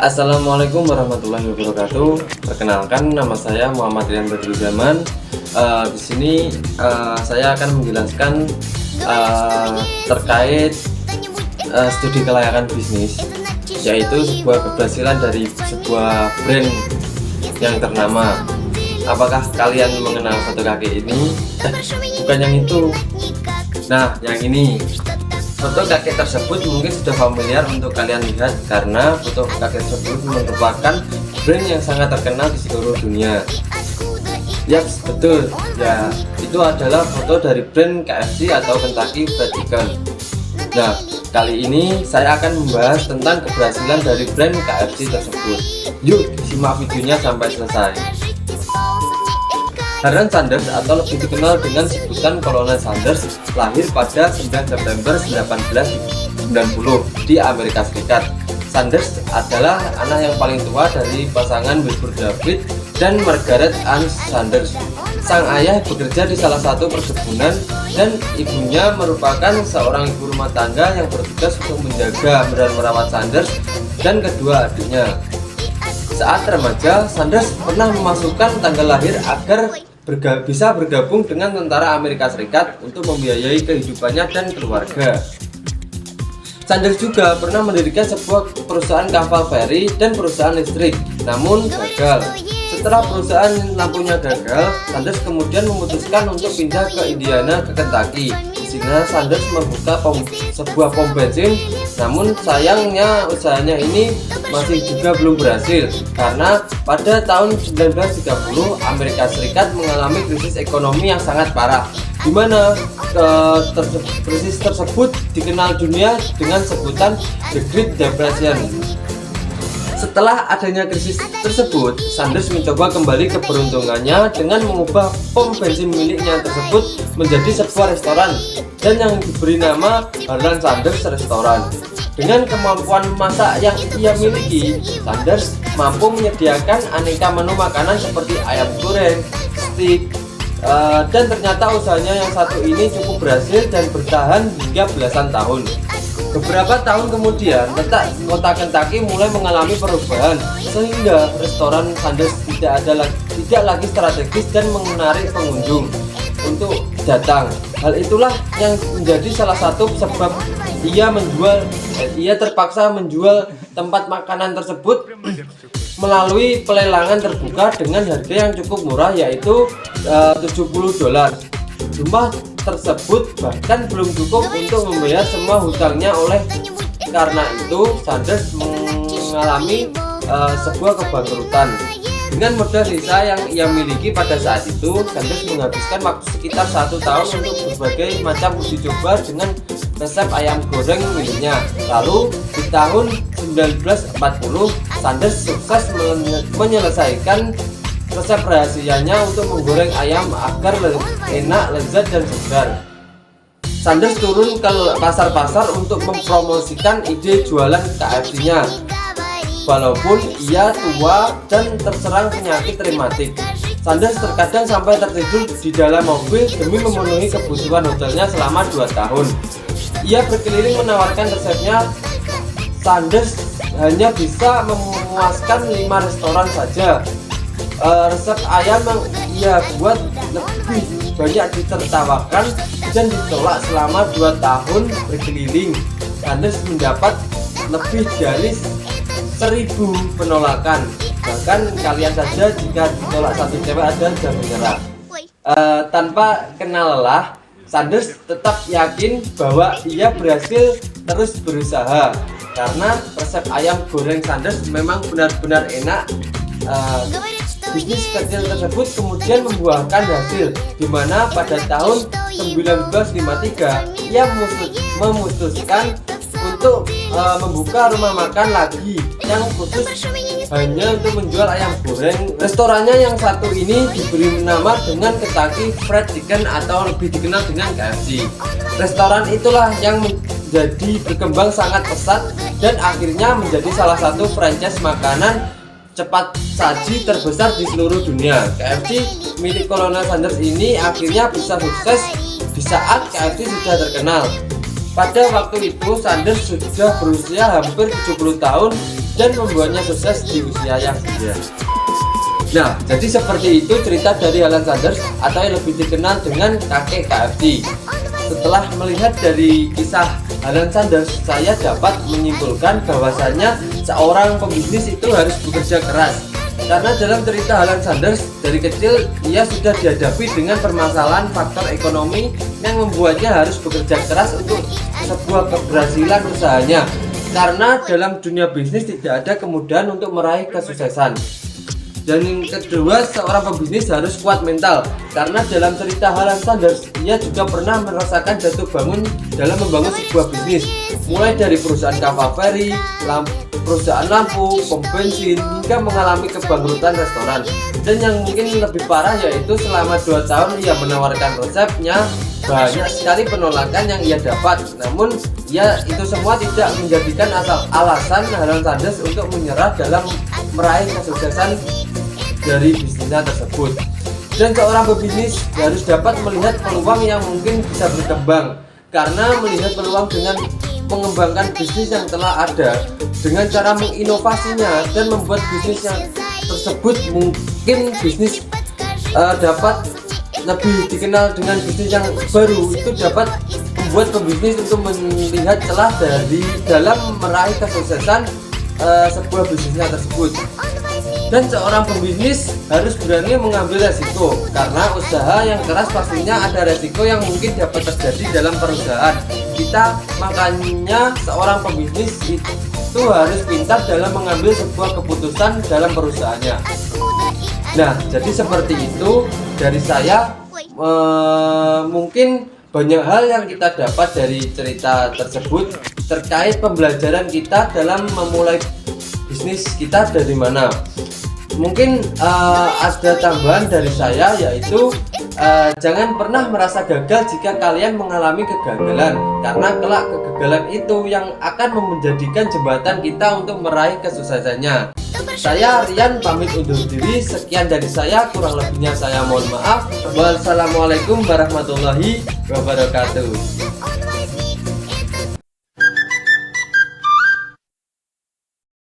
Assalamualaikum warahmatullahi wabarakatuh. Perkenalkan, nama saya Muhammad Rian Badrul Zaman. Di sini saya akan menjelaskan terkait studi kelayakan bisnis, yaitu sebuah keberhasilan dari sebuah brand yang ternama. Apakah kalian mengenal foto kakek ini? Bukan yang itu. Nah, yang ini. Foto kakek tersebut mungkin sudah familiar untuk kalian lihat karena foto kakek tersebut merupakan brand yang sangat terkenal di seluruh dunia. Yaps, betul. Ya, itu adalah foto dari brand KFC atau Kentucky Fried Chicken. Nah, kali ini saya akan membahas tentang keberhasilan dari brand KFC tersebut. Yuk, simak videonya sampai selesai. Harlan Sanders atau lebih dikenal dengan sebutan Kolonel Sanders lahir pada 9 September 1990 di Amerika Serikat. Sanders adalah anak yang paling tua dari pasangan Wilbur David dan Margaret Ann Sanders. Sang ayah bekerja di salah satu perkebunan dan ibunya merupakan seorang ibu rumah tangga yang bertugas untuk menjaga dan merawat Sanders dan kedua adiknya. Saat remaja, Sanders pernah memasukkan tanggal lahir agar bisa bergabung dengan tentara Amerika Serikat untuk membiayai kehidupannya dan keluarga. Sanders juga pernah mendirikan sebuah perusahaan kapal feri dan perusahaan listrik, namun gagal. Setelah perusahaan lampunya gagal, Sanders kemudian memutuskan untuk pindah ke Indiana ke Kentucky. Di sini Sanders membuka sebuah pom bensin, namun sayangnya usahanya ini masih juga belum berhasil karena pada tahun 1930 Amerika Serikat mengalami krisis ekonomi yang sangat parah, di mana krisis tersebut dikenal dunia dengan sebutan The Great Depression. Setelah adanya krisis tersebut, Sanders mencoba kembali keberuntungannya dengan mengubah pom bensin miliknya tersebut menjadi sebuah restoran dan yang diberi nama Harlan Sanders Restoran. Dengan kemampuan masak yang ia miliki, Sanders mampu menyediakan aneka menu makanan seperti ayam goreng, steak, dan ternyata usahanya yang satu ini cukup berhasil dan bertahan hingga belasan tahun. Beberapa tahun kemudian, letak kota Kentucky mulai mengalami perubahan sehingga restoran Sanders tidak lagi strategis dan menarik pengunjung untuk datang. Hal itulah yang menjadi salah satu sebab ia terpaksa menjual tempat makanan tersebut melalui pelelangan terbuka dengan harga yang cukup murah, yaitu $70. Jumlah tersebut bahkan belum cukup untuk membayar semua hutangnya. Karena itu Sanders mengalami sebuah kebangkrutan. Dengan modal sisa yang ia miliki pada saat itu, Sanders menghabiskan waktu sekitar 1 tahun untuk berbagai macam uji coba dengan resep ayam goreng miliknya. Lalu di tahun 1940, Sanders sukses menyelesaikan resep rahasianya untuk menggoreng ayam agar enak, lezat, dan segar. Sanders turun ke pasar-pasar untuk mempromosikan ide jualan KFC-nya. Walaupun ia tua dan terserang penyakit rematik, Sanders terkadang sampai tertidur di dalam mobil demi memenuhi kebutuhan hotelnya selama 2 tahun. Ia berkeliling menawarkan resepnya. Sanders hanya bisa memuaskan 5 restoran saja. Resep ayam yang ia buat lebih banyak ditertawakan dan ditolak selama 2 tahun berkeliling. Sanders mendapat lebih dari 1.000 penolakan. Bahkan kalian saja jika ditolak satu cewek ada dan menyerah. Tanpa kenal lelah, Sanders tetap yakin bahwa ia berhasil terus berusaha karena resep ayam goreng Sanders memang benar-benar enak. Bisnis kecil tersebut kemudian membuahkan hasil, di mana pada tahun 1953 ia memutuskan untuk membuka rumah makan lagi yang khusus hanya untuk menjual ayam goreng. Restorannya yang satu ini diberi nama dengan Kentucky Fried Chicken atau lebih dikenal dengan KFC. Restoran itulah yang menjadi berkembang sangat pesat dan akhirnya menjadi salah satu franchise makanan cepat saji terbesar di seluruh dunia. KFC milik Kolonel Sanders ini akhirnya bisa sukses di saat KFC sudah terkenal. Pada waktu itu Sanders sudah berusia hampir 70 tahun dan membuatnya sukses di usia yang muda. Nah, jadi seperti itu cerita dari Alan Sanders atau yang lebih dikenal dengan kakek KFC. Setelah melihat dari kisah Alan Sanders, saya dapat menyimpulkan bahwasanya seorang pembisnis itu harus bekerja keras. Karena dalam cerita Alan Sanders, dari kecil ia sudah dihadapi dengan permasalahan faktor ekonomi yang membuatnya harus bekerja keras untuk sebuah keberhasilan usahanya. Karena dalam dunia bisnis tidak ada kemudahan untuk meraih kesuksesan. Dan yang kedua, seorang pembisnis harus kuat mental. Karena dalam cerita Alan Sanders, ia juga pernah merasakan jatuh bangun dalam membangun sebuah bisnis, mulai dari perusahaan kapal feri, perusahaan lampu, pom bensin, hingga mengalami kebangkrutan restoran. Dan yang mungkin lebih parah yaitu selama 2 tahun ia menawarkan resepnya, banyak sekali penolakan yang ia dapat. Namun ya itu semua tidak menjadikan alasan Alan Sanders untuk menyerah dalam meraih kesuksesan dari bisnisnya tersebut. Dan seorang pebisnis harus dapat melihat peluang yang mungkin bisa berkembang, karena melihat peluang dengan mengembangkan bisnis yang telah ada dengan cara menginovasinya dan membuat bisnis yang tersebut mungkin bisnis dapat lebih dikenal dengan bisnis yang baru. Itu dapat membuat pebisnis untuk melihat celah dari dalam meraih kesuksesan sebuah bisnisnya tersebut. Dan seorang pembisnis harus berani mengambil resiko, karena usaha yang keras pastinya ada resiko yang mungkin dapat terjadi dalam perusahaan kita. Makanya seorang pembisnis itu harus pintar dalam mengambil sebuah keputusan dalam perusahaannya. Nah, jadi seperti itu dari saya. Mungkin banyak hal yang kita dapat dari cerita tersebut terkait pembelajaran kita dalam memulai bisnis kita dari mana. Mungkin ada tambahan dari saya, yaitu jangan pernah merasa gagal jika kalian mengalami kegagalan, karena kelak kegagalan itu yang akan menjadikan jembatan kita untuk meraih kesuksesannya. Saya Rian pamit undur diri. Sekian dari saya, kurang lebihnya saya mohon maaf. Wassalamualaikum warahmatullahi wabarakatuh.